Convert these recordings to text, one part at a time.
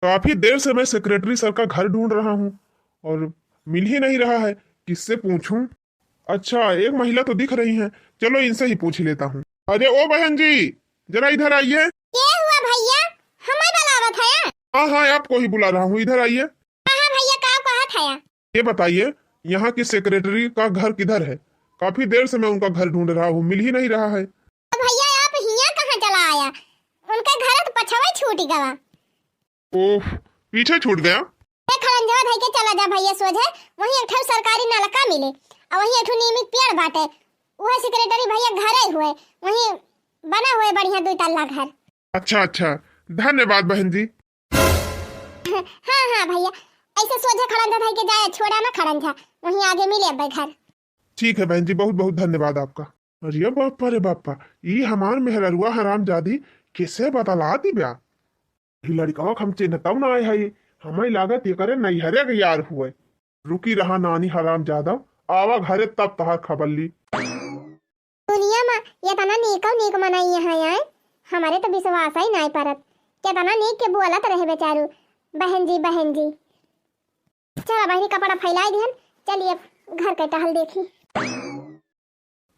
काफी देर से मैं सेक्रेटरी सर का घर ढूंढ रहा हूँ और मिल ही नहीं रहा है। किससे पूछूं? अच्छा, एक महिला तो दिख रही है, चलो इनसे ही पूछ लेता हूँ। अरे ओ बहन जी, जरा इधर आइए। क्या हुआ भैया? हमें बुलावत है? हाँ हाँ, आपको ही बुला रहा हूँ, इधर आइए। हाँ भैया, का कहत है? ये बताइए, यहाँ की सेक्रेटरी का घर किधर है? काफी देर से मैं उनका घर ढूंढ रहा हूँ, मिल ही नहीं रहा है। तो भैया आप हिया कहाँ चला आया? उनका घर तो पछवा छूट गया। ओह, पीछे छूट गया। खड़ंजवा धई के चला जा भैया, सोझे वहीं एक ठो सरकारी नलका मिले और वहीं एक ठो नियमित पेड़ बाटे। वह सेक्रेटरी भैया घरे हुए वहीं बना हुए बढ़िया 2 तल्ला घर। अच्छा अच्छा, धन्यवाद बहन जी। हाँ हाँ भैया, ऐसे सोझे खड़ंजा धई के जाए, छोड़ा ना खड़ंजा, वहीं आगे मिले अब घर। ठीक है बहन जी, बहुत बहुत धन्यवाद आपका। अरे बापा रे बापा, ये हमार मेहररुआ हरामजादी किसे बतला दी ब्या। ये लड़का हम चिन्हताऊ ना आए है, हमें लागत ये करे नैहरे के यार हुए। रुकी रहा नानी हरामजादा, आवा घरे तब तहार खबर ली। दुनिया में ये तना नीक मनाई यहाँ आए, हमारे तो विश्वास ही नहीं परत। क्या तना नीक के बोलत रहे बेचारू, बहन जी बहन जी। चलो बहनी कपड़ा फैलाई दिहन, चलिए घर के टहल देखी।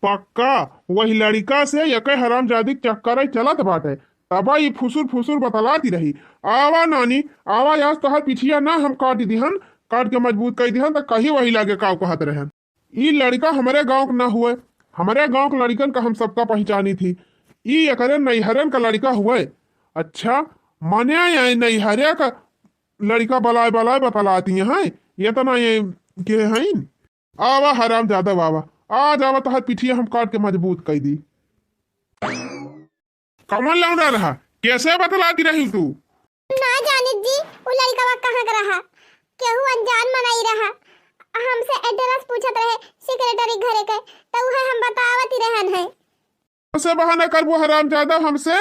पक्का वही लड़का से यके हरामजादी चक्कर चलत बाटे, तबा ये फुसुर फुसुर बतलाती रही। आवा नानी आवा, आज तोहर पिछिया ना हम काट दिहन, काट के मजबूत कर दिहन, तो कहीं वही लागे काव कहत रहन। ई लड़का हमारे गांव का ना हुए, हमारे गांव के लड़कन का हम सबका पहचानी थी। ई एकरे नैहरन का लड़का हुए। अच्छा, माने नैहरे का लड़का बलाय बलाय बतलाती है, ये तो ना ये के हैं। आवा हराम ज्यादा बाबा, आ जावा तहार पिठिया हम काट के मजबूत कर दी। कमल लौटा रहा, कैसे बतलाती रही तू? ना जानी जी, वो लड़का कहाँ का रहा, केहू अनजान मनाई रहा। हमसे एड्रेस पूछत रहे सेक्रेटरी घरे के, तो वह हम बतावत ही रहन है। से बहाना करबू हराम ज्यादा हमसे?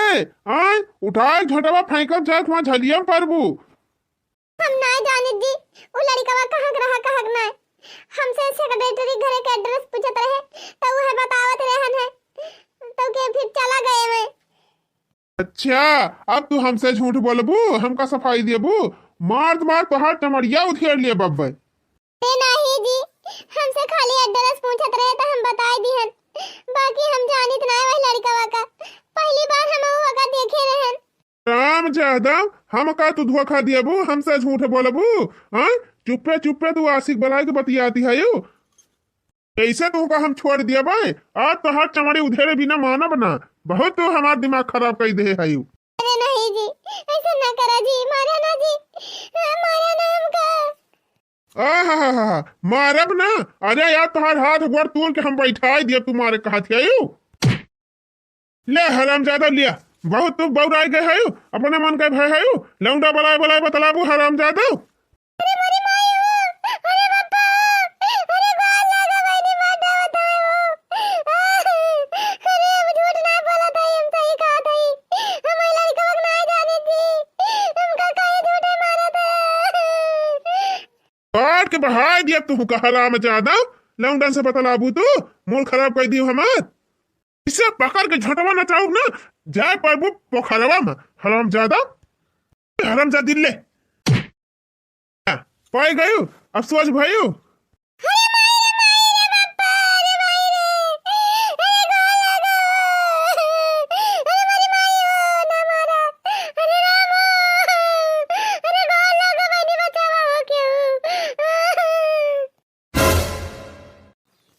आय उठाए झोटवा फेंकब जात वहां झलियम परबू। हम ना जानी जी, वो लड़का कहाँ का रहा कहाँ ना। हमसे सेक्रेटरी घरे के एड्रेस पूछत रहे, तो वह बतावत रहन है, तो के फिर चला गए मैं। अच्छा, अब तू हमसे झूठ बोलबू, हमका सफाई देबू? मार मार तोहार टमड़िया उधेड़ लिए बब्बे। नहीं जी, हमसे खाली एड्रेस पूछत रहे तो हम बताई दिहन, बाकी हम जानित ना वही लड़का का। पहली बार हम वो का देखे रहन। राम ज्यादा, हम का तू धोखा दियबू, हमसे झूठ बोलबू? हाँ, चुप्पे चुप्पे तू आशिक बलाई के बतियाती है यू। कैसे तू का हम छोड़ दिया भाई? आज तो हाथ चमड़ी उधेरे बिना मानब ना, बहुत तू हमार दिमाग खराब कर दे है यू। अरे नहीं जी, ऐसा ना करा जी, मारा ना जी, मारा ना हमका। मारब ना? अरे यार तुम्हारे हाथ गोड़ तोड़ के हम बैठा दिया, तुम्हारे कहा थे यू। ले हरामजादा लिया, बहुत तू बौराई गए है यू, अपने मन के भय है यू। लौंडा बलाए बलाए बतलाबू हरामजादा। अरे मेरी माई हो, अरे पापा, अरे गाल लगा मैंने माटा बताओ। अरे हम झूठ ना बोला था, हम सही कहा था। हमारे लड़का को ना जाने थी, हमका कहीं झूठे मारा था। काट के बहा दिया तू का हरामजादा। लौंडा से बतलाबू तू, मूड खराब कर दियो हमार। इसे पकड़ के झटवा नचाऊ ना, जाए परबू पोखरवा में हरामजादा। हरामजादी ले पाई गयू, अब सोच भयू। अरे माई रे पापा, अरे माई रे, अरे गाल लगा, अरे मेरी माई हो ना मारा, अरे रामो, अरे गाल लगा मैंने बचावा हो क्यों?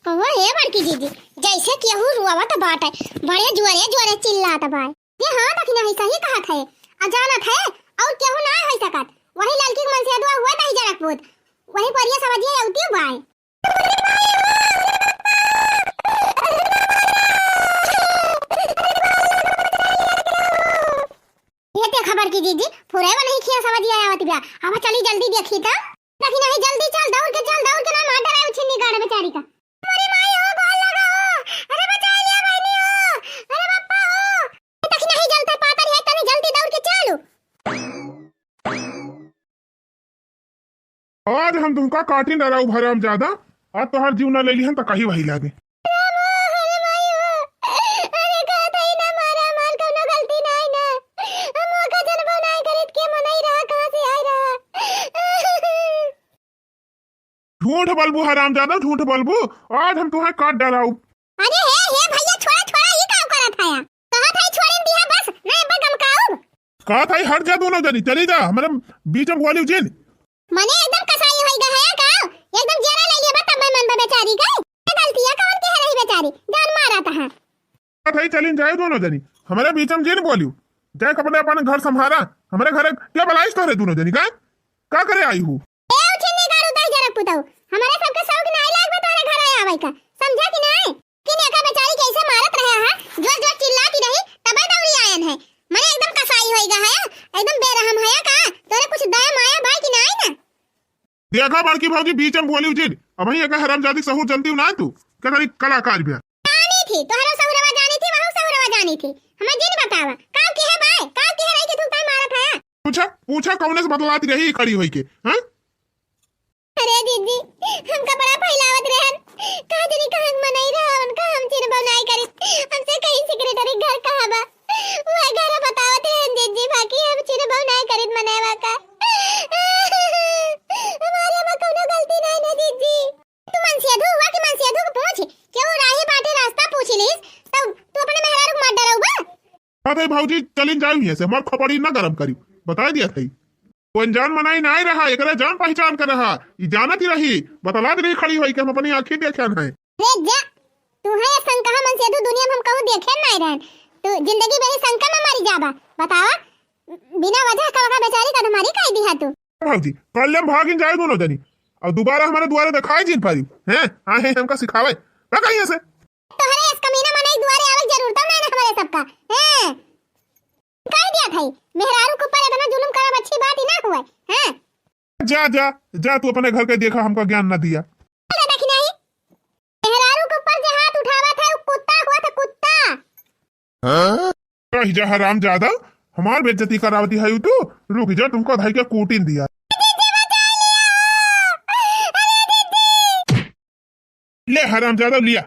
कौवा है बड़की दीदी, जैसे केहू रुआवत बाटे, बड़े जोरे जोरे चिल्लात बा। ये हाँ दखना है, सही कहा थे, अजानत है और केहू ना है सकत। वही लड़की के मन से दुआ हुआ नहीं जनकपुर, वही परिया समझिए औती बाय। ये ते खबर की दीदी, फुरेवा नहीं किया समझिए आवत बा। अब चली जल्दी देखी त, देखी नहीं जल्दी चल, दौड़ के ना मार डराए उछनी गाड़ बेचारी का। मेरी माई हो, गाल लगा हो, अरे बचा लिया बहनी हो, अरे पापा हो, देखी नहीं जलते पातर है, तनी जल्दी दौड़ के चलो। आज हम तुमका काटी डराऊ हरामजादा, आज तो हर जीव न ले लिहन तो कहीं वही लागे। अरे माई हो, अरे कहा था ना मारा, मार कोनो गलती नहीं ना, हम का जनबो नहीं करित के मनई रहा, कहां से आई झूठ बलबू हरामजादा, झूठ बलबू। आज हम तुम्हें काट डालाऊ। अरे हे भैया छोड़ा छोड़ा ये काम करत है। कहा था छोड़न दिया बस नहीं अब गमकाऊ। कहा था हट जा दोनों जनी, चली जा हमारे बीच में बोली जिन। मने एकदम कसाई होई गया का एकदम जरा ले लिया तब मैं मन बेचारी का गलती है कौन के है रही बेचारी जान मारा था। कहा था चली जाए दोनों जनी हमारे बीच में जिन बोलियो। जाए कपड़े अपन घर संभारा, हमारे घर क्या बलाइश तो है दोनों जनी का करे आई हूँ। ए उठने का उतार जरा पुताऊ हमारे सबके शौक नहीं लाग बा तोरे घर आया आवे का समझा कि नहीं कि ने का बेचारी कैसे मारत रहे है जोर जोर चिल्लाती रही तबे दौड़ी आयन है। मने एकदम कसाई होई गया है एकदम बेरहम है का तोरे कुछ दया माया भाई कि नहीं ना। देखा बड़की भाजी बीच में बोली जिन अब ही का हरामजादी सहूर जनती ना तू क्या तारी कलाकार भी जानी थी तोहरा सहुरवा जानी थी वहु सहुरवा जानी थी हमें जिन बतावा काव की है भाई काव की है रही कि तू ताई मारत है। पूछा पूछा कौन से बतलाती रही खड़ी हुई के हां। अरे दीदी हमका बड़ा फैलावत रहन कहा जनी कहां मनाई रहा उनका हम चिर बनाई करी हमसे कहीं सेक्रेटरी घर कहां बा वो घर बतावत रहन दीदी बाकी हम चिर बनाई करी मनावा का हमारे में कोनो गलती नहीं ना दीदी। तू मनसिया धु हुआ कि मनसिया धु पूछ क्यों राही बाटे रास्ता पूछ लीस तब तू अपने मेहरारू मार डराऊबा। अरे भाजी चलिन जाऊ यहाँ से हमार खपड़ी ना गरम करी बता दिया थई वो अनजान मनाई ना रहा एकरा जान पहचान कर रहा ई जानत ही रही बतला दे रही खड़ी हुई कि हम अपनी आंखें देखन है। रे जा तू है संकहा मन से दुनिया में हम कहूं देखे नहीं रहन तू जिंदगी में ही संकट में मरी जाबा बतावा बिना वजह का बेचारी का तुम्हारी कह दी है तू। भाजी कल हम भागिन जाए दोनों जनी और दोबारा हमारे द्वारे दिखाई जिन पारी हैं आए हमका सिखावे ना कहीं से तो हरे इस कमीना मनाई द्वारे आवे जरूरत नहीं ना हमारे सबका हैं कह दिया भाई मेहरारू के ऊपर इतना जुल्म करब अच्छी बात ही ना हुए हैं। जा जा जा तू अपने घर के देखा हमका ज्ञान ना दिया। देखी नहीं मेहरारू के ऊपर जो हाथ उठावा था वो कुत्ता हुआ था कुत्ता। कही जा हराम ज्यादा हमार बेइज्जती करावती है तू रुक जा तुमको धाई के कूटिन दिया ले हराम ज्यादा लिया।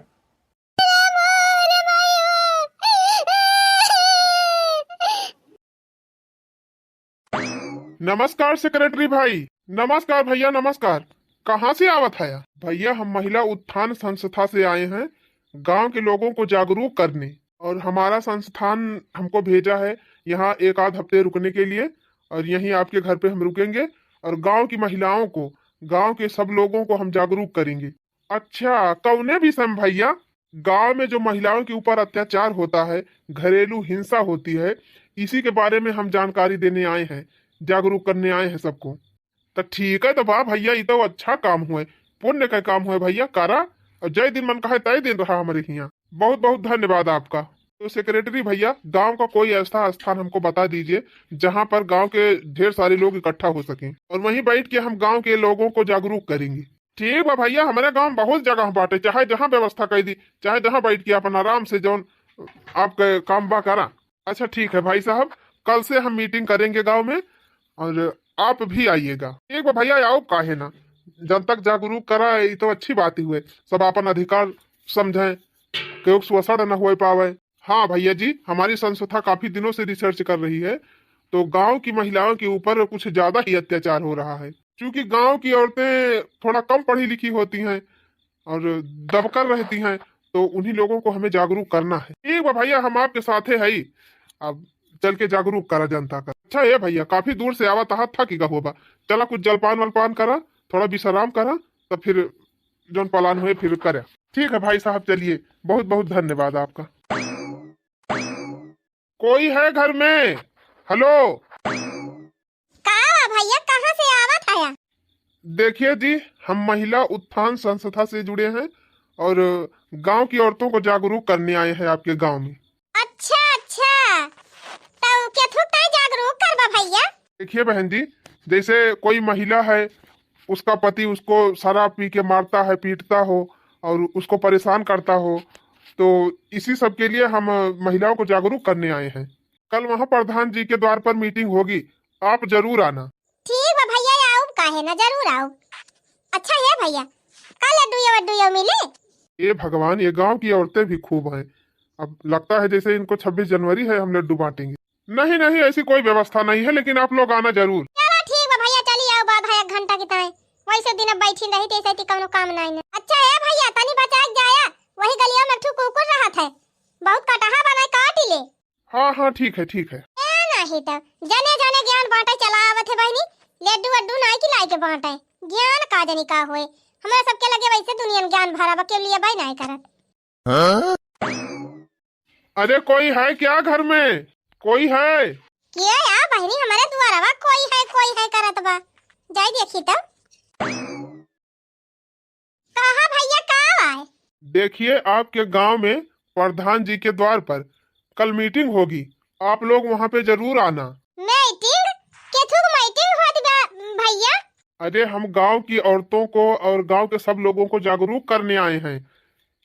नमस्कार सेक्रेटरी भाई। नमस्कार भैया नमस्कार। कहाँ से आवत है भैया? हम महिला उत्थान संस्था से आए हैं गांव के लोगों को जागरूक करने और हमारा संस्थान हमको भेजा है यहाँ एक आध हफ्ते रुकने के लिए और यहीं आपके घर पे हम रुकेंगे और गांव की महिलाओं को गांव के सब लोगों को हम जागरूक करेंगे। अच्छा कौने विषय में भैया? गांव में जो महिलाओं के ऊपर अत्याचार होता है घरेलू हिंसा होती है इसी के बारे में हम जानकारी देने आए हैं जागरूक करने आए हैं सबको। तो ठीक है तो वाह भैया ये तो अच्छा काम हुआ पुण्य का काम हुआ भैया कारा और जय दिन मन कहे तय दिन रहा हमारे यहाँ। बहुत बहुत धन्यवाद आपका। तो सेक्रेटरी भैया गांव का कोई ऐसा स्थान हमको बता दीजिए जहां पर गांव के ढेर सारे लोग इकट्ठा हो सकें और वहीं बैठ के हम गांव के लोगों को जागरूक करेंगे। ठीक है भैया हमारे गांव बहुत जगह बांटे चाहे जहां व्यवस्था कर दी चाहे जहां बैठ के अपन आराम से जो आपका काम बा करा। अच्छा ठीक है भाई साहब कल से हम मीटिंग करेंगे गाँव में और आप भी आइएगा। एक बार भैया आओ काहे ना जब तक जागरूक करा ये तो अच्छी बात ही हुए सब अपन अधिकार समझें क्यों शोषण न हो पावे। हाँ भैया जी हमारी संस्था काफी दिनों से रिसर्च कर रही है तो गांव की महिलाओं के ऊपर कुछ ज्यादा ही अत्याचार हो रहा है क्योंकि गांव की औरतें थोड़ा कम पढ़ी लिखी होती हैं और दबकर रहती हैं तो उन्हीं लोगों को हमें जागरूक करना है। एक बार भैया हम आपके साथ है ही अब चल के जागरूक करा जनता का। अच्छा है भैया काफी दूर से आवा था कि होगा चला कुछ जलपान वलपान करा थोड़ा विश्राम करा तो फिर जो पलान हुए फिर करा। ठीक है भाई साहब चलिए बहुत बहुत धन्यवाद आपका। कोई है घर में? हेलो कहाँ भैया कहाँ से आवत है? देखिए जी हम महिला उत्थान संस्था से जुड़े हैं और गांव की औरतों को जागरूक करने आए हैं आपके गांव में। अच्छा अच्छा तो क्या थोड़ा जागरूक करवा भैया? देखिए बहन जी जैसे कोई महिला है उसका पति उसको शराब पी के मारता है पीटता हो और उसको परेशान करता हो तो इसी सब के लिए हम महिलाओं को जागरूक करने आए हैं। कल वहाँ प्रधान जी के द्वार पर मीटिंग होगी आप जरूर आना। ठीक है भैया आओ काहे ना जरूर आओ। अच्छा है भैया कल लड्डू मिले? ये भगवान ये गांव की औरतें भी खूब हैं। अब लगता है जैसे इनको 26 जनवरी है हम लड्डू बांटेंगे। नहीं नहीं ऐसी कोई व्यवस्था नहीं है लेकिन आप लोग आना जरूर। चलो ठीक है भैया चलिए आओ बाद है 1 घंटा की तरह वैसे दिन बैठी रही तैसे ती कोनो काम नहीं ना। अच्छा है भैया तनी बचा के जाया, वही गलिया में ठू कुकुर रहत है, बहुत कटहा बनाए काट ले। हाँ हाँ ठीक है ठीक है। ए नहीं तो जने जने ज्ञान बांटे चलावत है बहनी, लड्डू वड्डू नहीं खिलाई के बांटे, ज्ञान का जनी का होए। हमरा सबके लगे वैसे दुनिया में ज्ञान भरा के लिए भाई नहीं करत। अरे कोई है क्या घर में, कोई है? किया या बहनी हमारे द्वारा कोई है करत बा, जाई देखी तो। कहा भैया का आए? देखिए आपके गांव में प्रधान जी के द्वार पर कल मीटिंग होगी, आप लोग वहां पे जरूर आना। मीटिंग? केथुक मीटिंग होती बा भैया? अरे हम गांव की औरतों को और गांव के सब लोगों को जागरूक करने आए हैं,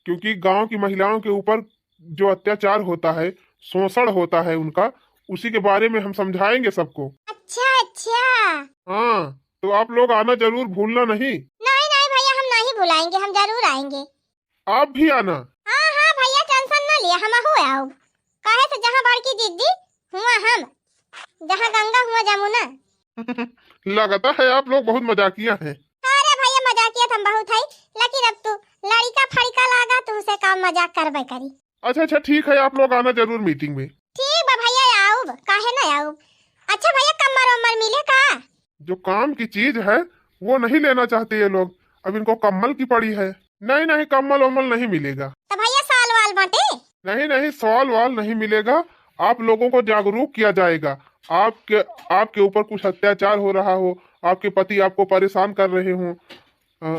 क्योंकि गांव की महिलाओं के ऊपर जो अत्याचार होता है, शोषण होता है उनका, उसी के बारे में हम समझाएंगे सबको। अच्छा। हाँ तो आप लोग आना जरूर, भूलना नहीं। नहीं भैया हम नहीं भुलाएंगे, हम जरूर आएंगे। आप भी आना। हाँ भैया टेंशन ना लिया, हम हो आओ। काहे से जहाँ बड़की दीदी हुआ हम, जहाँ गंगा हुआ जमुना। लगता है आप लोग बहुत मजाकिया हैं। अरे भैया मजाकिया हम बहुत है, लेकिन अब तू लड़का फड़का लागा तो उसे काम मजाक करबे करी। अच्छा ठीक है, आप लोग आना जरूर मीटिंग में। ठीक बा भैया आओ, काहे ना आओ। अच्छा भैया कमर उमर मिले का? जो काम की चीज है वो नहीं लेना चाहते ये लोग, अब इनको कम्मल की पड़ी है। नहीं कम्मल वम्मल नहीं मिलेगा। तो भैया साल वाल बांटे? नहीं सवाल वाल नहीं मिलेगा, आप लोगों को जागरूक किया जाएगा। आपके ऊपर कुछ अत्याचार हो रहा हो, आपके पति आपको परेशान कर रहे हो,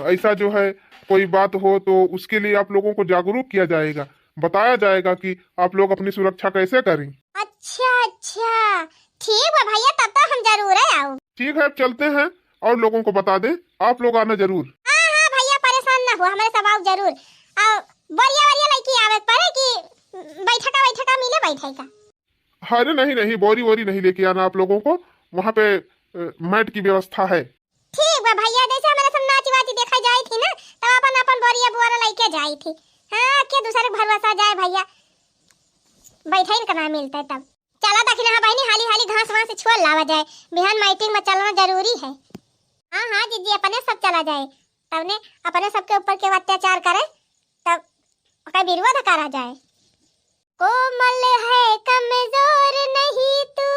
ऐसा जो है कोई बात हो तो उसके लिए आप लोगों को जागरूक किया जाएगा, बताया जाएगा कि आप लोग अपनी सुरक्षा कैसे करें। अच्छा ठीक है भैया, तब तक हम जरूर आओ। ठीक है अब चलते हैं और लोगों को बता दें, आप लोग आना जरूर। हाँ भैया परेशान ना हो, हमारे सब आओ जरूर। बढ़िया लड़की आवे पड़े कि बैठका मिले बैठेगा। अरे नहीं बोरी नहीं लेके आना, आप लोगों को वहाँ पे मैट की व्यवस्था है। ठीक है भैया, जैसे हमारे सब नाची वाची देखा जाई थी ना, तब अपन बोरिया बुआरा लेके जाई थी। हाँ के दूसरे भरवसा जाए भैया, बैठे ही करना मिलता है तब। चला दखिना हाँ बहनी, हाली घास वहां से छोड़ लावा जाए, बिहान मीटिंग में चलना जरूरी है। हाँ दीदी अपने सब चला जाए, तब ने अपने सबके ऊपर के अत्याचार करे तब का विरोध करा जाए। कोमल है कमजोर नहीं तू,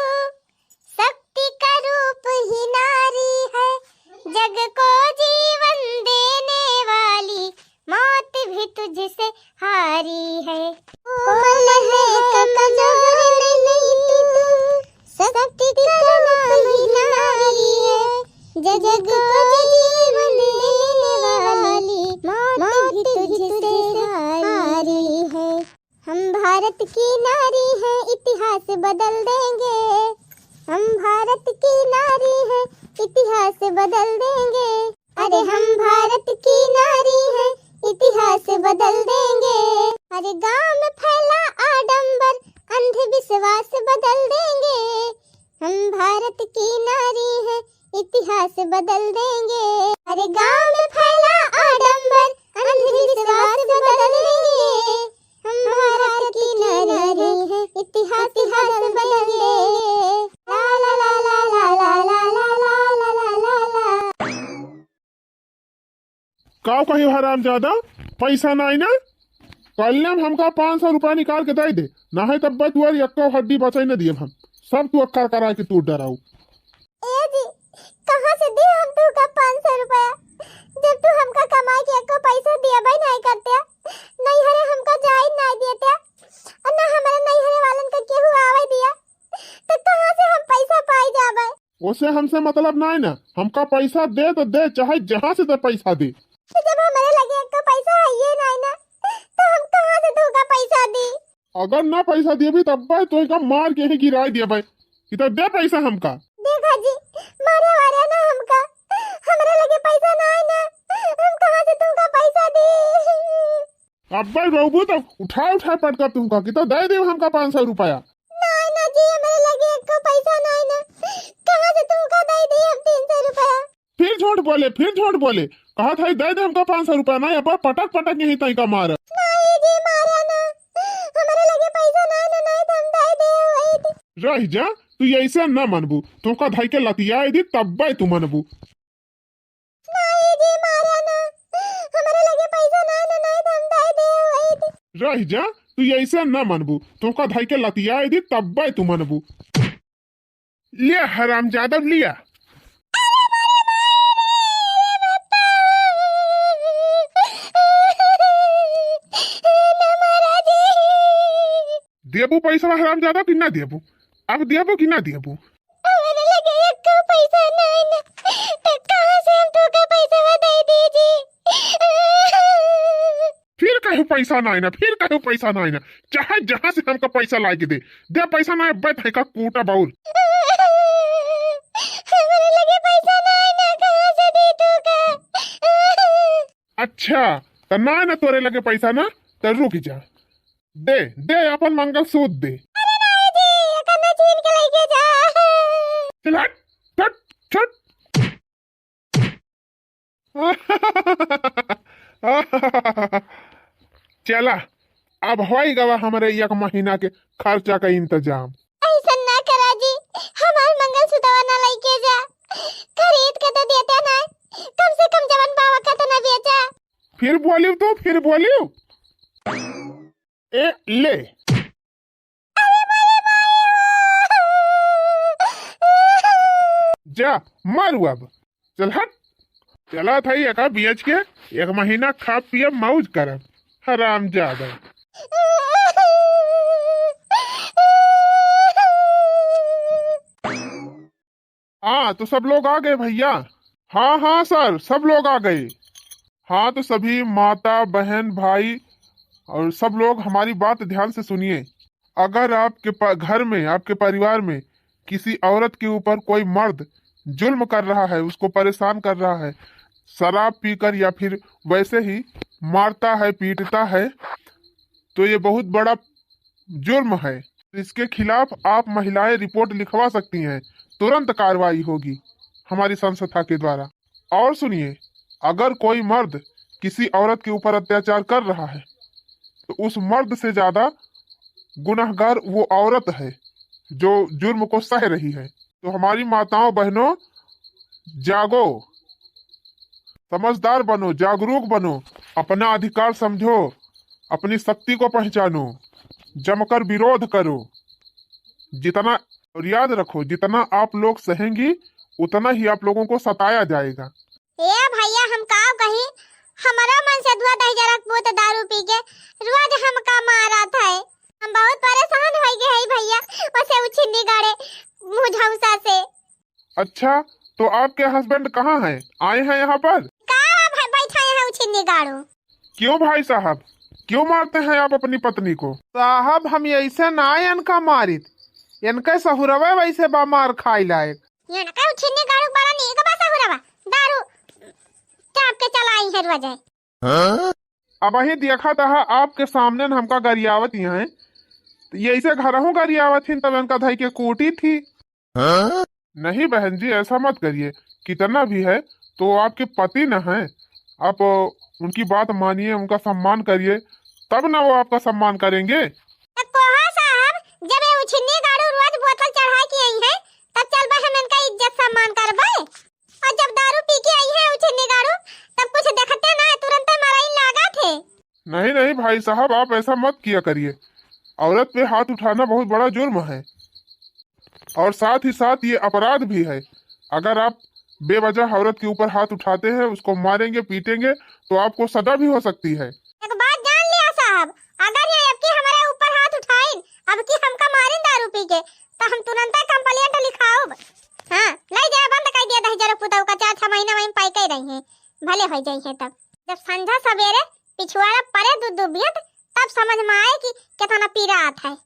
शक्ति का रूप ही नारी है, जग को जीवन देने वाली मौत भी तुझसे हारी है। कोमल है कमजोर नहीं तू, शक्ति का रूप ही नारी है, जग को जीवन देने वाली मौत भी तुझसे हारी है। हम भारत की नारी हैं, इतिहास बदल देंगे। हम भारत की नारी हैं, इतिहास बदल देंगे। अरे हम भारत की नारी हैं, इतिहास बदल देंगे। अरे गांव में फैला आडंबर, अंधविश्वास बदल देंगे। हम भारत की नारी हैं, इतिहास बदल देंगे। अरे गांव में फैला आडंबर, अंधविश्वास बदल देंगे। हम भारत की नारी हैं, इतिहास बदल देंगे। ला ला ला ला ला ला ला ला ला ला ला। का कही हरामजादा, पैसा नहीं ना? कल हमका 500 रुपया निकाल के दे दे, ना है तब तुअर यक्को हड्डी बचाई न दिए, हम सब तू अक्का करा के तू डराऊ। ए जी कहाँ से दे हम तू का 500 रुपया, जब तू हमका कमाई के एको पैसा दिया भाई नहीं करते, नहीं हरे हमका जायज नहीं देते, और ना हमारे नहीं हरे वालन का केहू आवे दिया, तो कहाँ से हम पैसा पाई जावे? उसे हमसे मतलब नहीं ना, हमका पैसा दे तो दे, चाहे जहाँ से तो पैसा दे। तो जब हमारे लगे एको पैसा है ये नहीं ना, तो हम कहाँ से तू का पैसा दी? अगर ना पैसा दिए भी तब भाई तो एक मार के ही गिराई दिया भाई, इधर दे पैसा हमका। देखा जी मारे वारे ना हमका, हमारे लगे पैसा नहीं ना, हम कहाँ से तुमका पैसा दी? अब भाई रोबू तो उठा पटका तुमका कि तो दे दे हमका 500 रुपया। नहीं ना जी हमारे लगे एक पैसा नहीं ना, कहाँ से तुमका दे दी हम 300 रुपया? फिर झूठ बोले, कहा था दे दे हमका 500 रुपया, नहीं अब पटक यही तई का मार। नहीं जी मारा ना, हमारे लगे पैसा नहीं ना, नहीं तो हम दे दे वही थी। रह जा तू ऐसे न मनबू, तुमका धाई के लतिया दी तब तू मनबू। नहीं रह जा, तू ऐसे न मनबू, तुमका धाई के लतिया दी तब तू मनबू। लिया हरामजादा लिया। देबू पैसा हरामजादा कि ना देबू? अब देबू कि ना देबू? हमारे लगे एक पैसा नहीं ना, तो कहाँ से हम तुमका पैसा दे दीजिए? फिर कहू पैसा नहीं ना, फिर कहू पैसा नहीं ना, चाहे जहां से हमका पैसा ला के दे पैसा ना बैठ है का कूटा बाउल। हमारे लगे पैसा नहीं ना, कहाँ से दे दूंगा? अच्छा तो ना ना तोरे लगे पैसा ना, तो रुक जा, दे दे अपन मंगलसूत्र दे। अरे नहीं जी, ये कन्ना छीन के लेके जा। चल हट, छट छट। चला अब होई गवा हमारे एक महीना के खर्चा का इंतजाम। ऐसा ना करा जी, हमार मंगलसूत्र ना लेके जा, खरीद के तो देते ना, कम से कम जवन बाबा का तो ना बेचा। फिर बोलियो तो फिर बोलियो, ए ले। जा मारू अब, चल हट। चला था एक बेच के एक महीना खा पिए मौज करब, हरामजादा। हाँ तो सब लोग आ गए भैया? हाँ हाँ सर, सब लोग आ गए। हाँ तो सभी माता बहन भाई और सब लोग हमारी बात ध्यान से सुनिए। अगर आपके घर में, आपके परिवार में किसी औरत के ऊपर कोई मर्द जुल्म कर रहा है, उसको परेशान कर रहा है, शराब पीकर या फिर वैसे ही मारता है पीटता है, तो ये बहुत बड़ा जुर्म है। इसके खिलाफ आप महिलाएं रिपोर्ट लिखवा सकती हैं, तुरंत कार्रवाई होगी हमारी संस्था के द्वारा। और सुनिए, अगर कोई मर्द किसी औरत के ऊपर अत्याचार कर रहा है तो उस मर्द से ज्यादा गुनहगार वो औरत है जो जुर्म को सह रही है। तो हमारी माताओं बहनों, जागो, समझदार बनो, जागरूक बनो, अपना अधिकार समझो, अपनी शक्ति को पहचानो, जमकर विरोध करो। जितना, और याद रखो, जितना आप लोग सहेंगी उतना ही आप लोगों को सताया जाएगा। ए भैया, हम का कहीं, हमारा मन से दुआ दही जरा वो तो दारू पी के रोज हमका मारा था। हम बहुत परेशान हो गए हैं भैया, उसे उछिन्नी गाड़े मुझौसा से। अच्छा तो आपके हस्बैंड कहाँ हैं? आए हैं यहाँ पर? का बैठा है उछिन्नी गाड़ो। क्यों भाई साहब, क्यों मारते हैं आप अपनी पत्नी को? साहब हम ऐसे ना इनका मारित, इनके सहुरवे वैसे बा मार खाई लायक। ये ना का उछिन्नी गाड़ो बड़ा नहीं का बासा हो रहा दारू चाप के चलाई है रोज। अब ही देखा था आपके सामने न हमका गरियावत यहाँ है, तो ये ऐसे घर हूँ गरियावत थी तब इनका धाई के कोटी थी। नहीं बहन जी, ऐसा मत करिए, कितना भी है तो आपके पति न है, आप उनकी बात मानिए, उनका सम्मान करिए, तब ना वो आपका सम्मान करेंगे। तो कोहा साहब, जब ये उछिन्नी गाड़ो रोज बोतल चढ़ा के आई है तब चल बा हम इनका इज्जत सम्मान करबे, और जब दारू पी के आई है उछिन्नी गाड़ो तब कुछ देखते ना तुरंत मराई लागा थे। नहीं नहीं भाई साहब, आप ऐसा मत किया करिए, औरत पे हाथ उठाना बहुत बड़ा जुर्म है, और साथ ही साथ ये अपराध भी है। अगर आप बेवजह औरत के ऊपर हाथ उठाते हैं, उसको मारेंगे पीटेंगे तो आपको सजा भी हो सकती है। एक बात जान लिया साहब, अगर ये अब की हमारे ऊपर हाथ उठाए, अब की हमका मारे दारू पी के, तो हम तुरंत कंप्लेंट लिखाओ। हाँ, ले जा बंद कर दिया दही जरा पुताऊ का 4-6 महीना में पाई के रही है, भले हो जाई है। तब जब संझा सवेरे पिछवाड़ा परे दूध बियत, तब समझ में आए कि कितना पीरा आता है।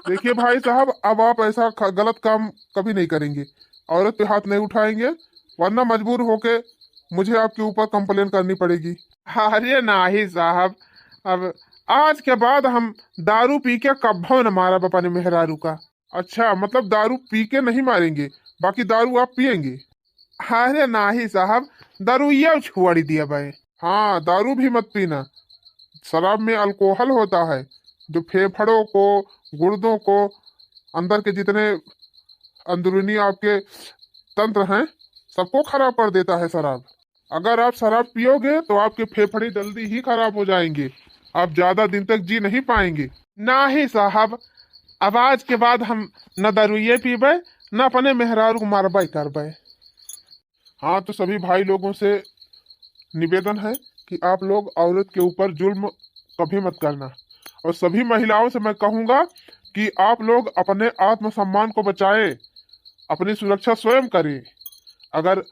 देखिए भाई साहब, अब आप ऐसा गलत काम कभी नहीं करेंगे, औरत पे हाथ नहीं उठाएंगे, वरना मजबूर होके मुझे आपके ऊपर कंप्लेन करनी पड़ेगी। अरे नहीं साहब, अब आज के बाद हम दारू पी के कब्बो न मारा अपने मेहरारू का। अच्छा, मतलब दारू पी के नहीं मारेंगे, बाकी दारू आप पियेंगे? अरे नहीं साहब, दारू ये छुआड़ी दिया भाई। हाँ, दारू भी मत पीना, शराब में अल्कोहल होता है जो फेफड़ों को, गुर्दों को, अंदर के जितने अंदरूनी आपके तंत्र हैं सबको खराब कर देता है शराब। अगर आप शराब पियोगे तो आपके फेफड़े जल्दी ही खराब हो जाएंगे, आप ज्यादा दिन तक जी नहीं पाएंगे। ना ही साहब, अब आज के बाद हम न दारुए पीबे न अपने मेहरारू को मारबे करबे। हाँ, तो सभी भाई लोगों से निवेदन है कि आप लोग औरत के ऊपर जुल्म कभी मत करना। और सभी महिलाओं से मैं कहूंगा कि आप लोग अपने आत्मसम्मान को बचाएं, अपनी सुरक्षा स्वयं करें। अगर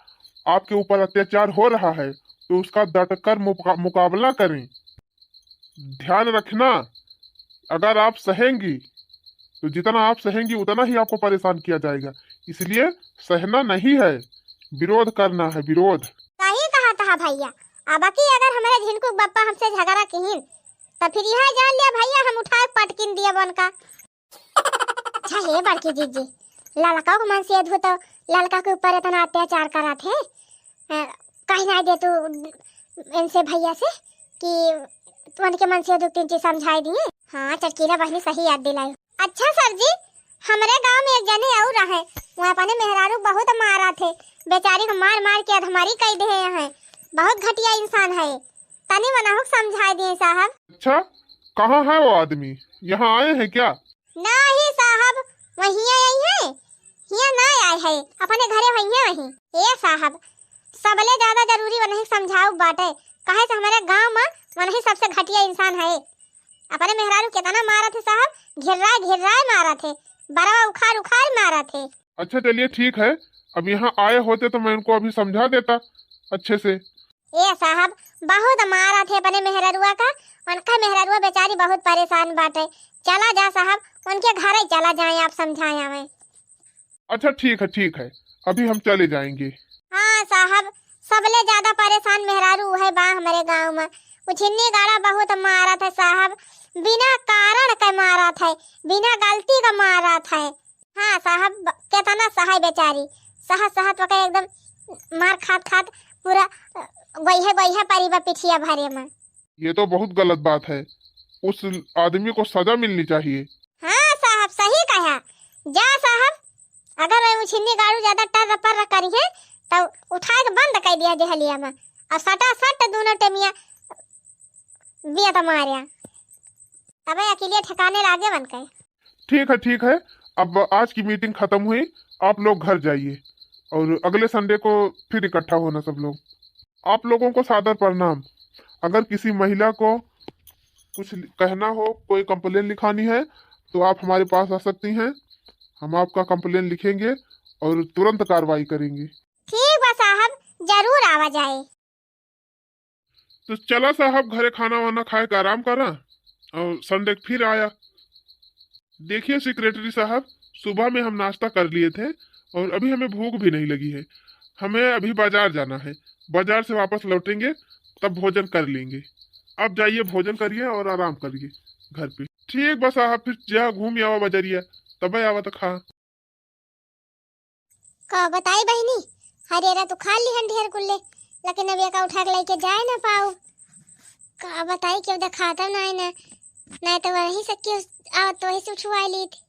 आपके ऊपर अत्याचार हो रहा है तो उसका डटकर मुकाबला करें। ध्यान रखना, अगर आप सहेंगी तो जितना आप सहेंगी उतना ही आपको परेशान किया जाएगा। इसलिए सहना नहीं है, विरोध करना है, विरोध। सही कहा था भैया। अब की अगर हमारे झिनकू बप्पा हमसे झगड़ा किहिन तो फिर यह जान लिया भैया हम उठाए पटकिन दिया बन का। अच्छा हे बड़की जीजी, लड़का को मन से अधू तो लड़का के ऊपर इतना अत्याचार करा थे, कहीं ना दे तू इनसे भैया से कि तू उनके मन से अधू तीन चीज समझाई दिए। हाँ चटकीला बहनी सही याद दिलाई। अच्छा सर जी, हमारे गांव में एक जने और रहे, वहाँ अपने मेहरारू बहुत मारा थे, बेचारी को मार मार के अधमारी कई दे हैं। बहुत घटिया इंसान है, तनी मनाहुक समझाई दिए साहब। अच्छा, कहाँ है वो आदमी? यहाँ आए हैं क्या? नहीं साहब, वहीं आई है, यहाँ ना आए है, अपने घरे वहीं वहीं। ये साहब सबले ज्यादा जरूरी वही समझाऊ बाटे, कहे से हमारे गांव में वही सबसे घटिया इंसान है। अपने मेहरारू कितना मारा थे साहब, घिर्रा मारा थे, बरवा उखाड़ उखाड़ मारा थे। अच्छा चलिए ठीक है, अब यहाँ आए होते तो मैं उनको अभी समझा देता अच्छे से। ये साहब बहुत मारा थे अपने मेहरारुआ का, उनका मेहरारुआ बेचारी बहुत परेशान बाटे। चला जा साहब, उनके घर ही चला जाए, आप समझाए हमें। अच्छा ठीक है, अभी हम चले जाएंगे। हाँ साहब, सबले ज्यादा परेशान मेहरारू है बा हमारे गांव में। उछिन्नी गाड़ा बहुत मारा था साहब, बिना कारण का मारा था, बिना गलती का मारा था। हाँ साहब, कितना सहाय बेचारी, सहत तो एकदम मार खात खात पूरा गोइहे परिवा पिठिया भरे में। ये तो बहुत गलत बात है, उस आदमी को सजा मिलनी चाहिए। हाँ साहब सही कहा। जा साहब, अगर वो छिन्नी गाड़ू ज्यादा टर पर करी है तो उठा के बंद कर दिया जहलिया में, और सटा सट दोनों टेमिया बिया तो मारिया, तब अकेले ठिकाने लागे बन गए। ठीक है, अब आज की मीटिंग खत्म हुई, आप लोग घर जाइए और अगले संडे को फिर इकट्ठा होना सब लोग। आप लोगों को सादर प्रणाम। अगर किसी महिला को कुछ कहना हो, कोई कंप्लेन लिखानी है तो आप हमारे पास आ सकती हैं, हम आपका कंप्लेन लिखेंगे और तुरंत कार्रवाई करेंगे। ठीक बा साहब, जरूर आवा जाए। तो चला साहब, घरे खाना वाना खाए का आराम करा और संडे फिर आया। देखिए सेक्रेटरी साहब, सुबह में हम नाश्ता कर लिए थे और अभी हमें भूख भी नहीं लगी है। हमें अभी बाजार जाना है, बाजार से वापस लौटेंगे तब भोजन कर लेंगे। अब जाइए भोजन करिए और आराम करिए घर पे। ठीक बस साहब, फिर जा घूम आवा बजरिया, तब आवा तो खा। का बताई बहनी, हरेरा तो खा ली हन ढेर कुल्ले, लेकिन अब का उठा के लेके जाए ना पाऊ। का बताई क्यों दिखाता ना तो वही से क्यों आवत वही से उठवाई ली थी।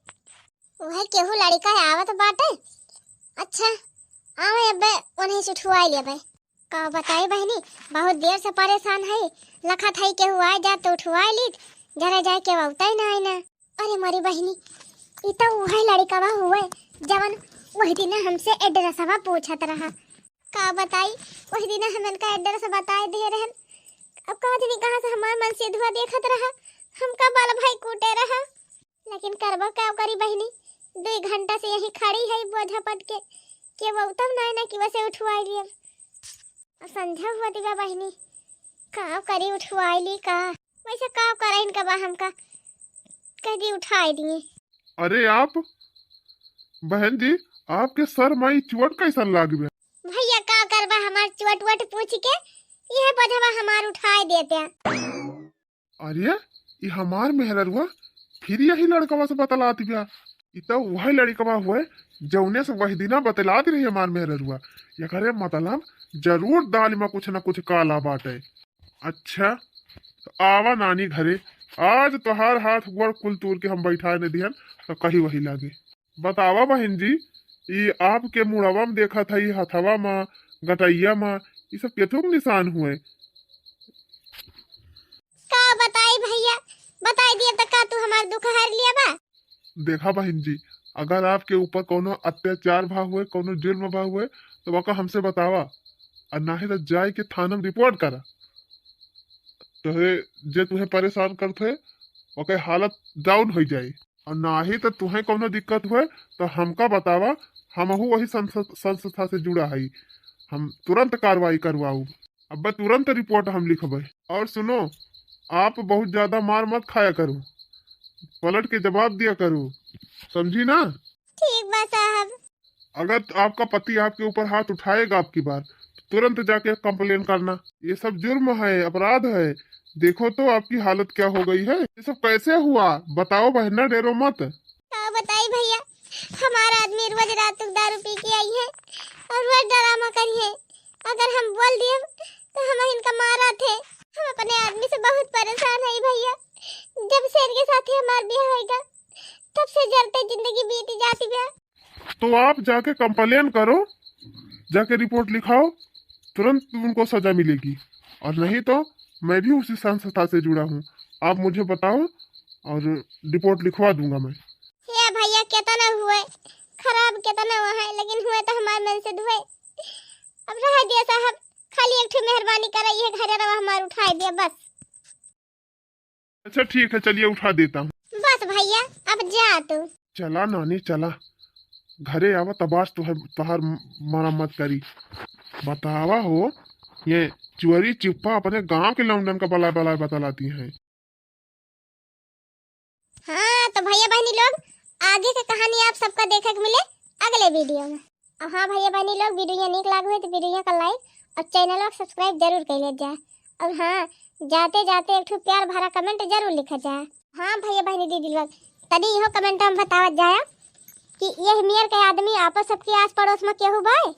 वही केहू लड़का आवत बाटे। अच्छा आवे अबे वही से उठवाई ले भाई। का बताई बहनी, बहुत देर से परेशान है, लखा थाई केहू आए जा तो उठवाई ली, जरा जाए के आवता ना आई ना। अरे मरी बहनी, इतना वही लड़का बा हुए जवन वही दिन हमसे एड्रेसवा पूछत रहा। का बताई वही दिन हमन का एड्रेस बताए दे रहन, अब कहाँ से हमार मन से धुआ देखत रहा, हमका बाल भाई कूटे रहा। लेकिन करबा क्या करी बहनी, 2 घंटा से यही खड़ी है बोझा पट के वो तब ना कि वैसे उठवाई लिया। संध्या हुआ दिवा बहनी, का करी उठवाई ली, का वैसे का करा इनका बा हमका कदी उठाई दिए। अरे आप बहन जी, आपके सर माई चुवट कैसा लाग गया? भैया का करबा, हमार चुवट वट पूछ के यह पौधा हमार उठाए देते हैं। अरे ये हमार मेहररुआ फिर यही लड़कवा से बतलाती बिया। इतना वही लड़कवा हुए जौने से वही दिना बतलाती रही हमार मेहररुआ। ये करे मतलब जरूर दाल में कुछ न कुछ काला बाटे। अच्छा तो आवा नानी घरे, आज तोहार हाथ गोड़ कुल तूर के हम बैठा ने दिहन तो कहीं वही लागे। बतावा बहन जी, ये आपके मुड़वा में देखा था, ये हथवा में गटैया में ये सब केथुक निशान हुए? का बताई बताई दिए तक का तू हमार दुख हर लिया बा। देखा बहन जी, अगर आपके ऊपर कोनो अत्याचार भा हुए, कोनो जुल्म भा हुए, तो वका हमसे बतावा, और ना ही तो जाए के थाना में रिपोर्ट करा। तुहे जे तुहे परेशान करते ओके हालत डाउन हो जाए, और ना ही तो तुम्हें कोनो दिक्कत हुए तो हमका बतावा, हमहू वही संस्था से जुड़ा है, हम तुरंत कार्रवाई करवाऊ। अब तुरंत रिपोर्ट हम लिखबे। और सुनो, आप बहुत ज्यादा मार मत खाया करो, पलट के जवाब दिया करो, समझी ना। ठीक बा साहब। अगर आपका पति आपके ऊपर हाथ उठाएगा आपकी बार, तो तुरंत जाके कंप्लेन करना। ये सब जुर्म है, अपराध है। देखो तो आपकी हालत क्या हो गई है। ये सब कैसे हुआ बताओ बहना, डेरो मत। का बताई भैया, हमारा आदमी रोज रात तक दारू पी के आई है और रोज ड्रामा करी है। अगर हम बोल दिए तो हम इनका मारा थे। हम अपने आदमी से बहुत परेशान है भैया। जब शेर के साथ हमार ब्याह होगा तब से जलते जिंदगी बीती जाती बा। तो आप जाके कंप्लेन करो, जाके रिपोर्ट लिखाओ, तुरंत उनको सजा मिलेगी। और नहीं तो मैं भी उसी संस्था से जुड़ा हूँ, आप मुझे बताओ और रिपोर्ट लिखवा दूंगा मैं। हे भैया, कितना हुए खराब, कितना हुआ है, लेकिन हुए तो हमारे मन से धुए। अब रह दिया साहब, खाली एक ठो मेहरबानी कराइए, घर रवा हमार उठाए दिया बस। अच्छा ठीक है, चलिए उठा देता हूँ। बस भैया अब जा तू। चला नानी चला, घरे आवा तबाश तुहार मरम्मत करी। बतावा हो, ये चुअरी चिप्पा अपने गांव के लौंडन का बला बला बतलाती है। हाँ तो भैया बहनी लोग, आगे की कहानी आप सबका देखने को मिले अगले वीडियो में। और हाँ भैया बहनी लोग, वीडियो निक लाग हुए तो वीडियो का लाइक और चैनल को सब्सक्राइब जरूर कर ले जाए। और हाँ, जाते जाते एक ठो प्यार भरा कमेंट जरूर लिखा जाए। हाँ भैया बहनी दीदी लोग, तनी यहो कमेंट में बतावत जाए कि ये मियर के आदमी आपस सबके आस पड़ोस में केहू बाय।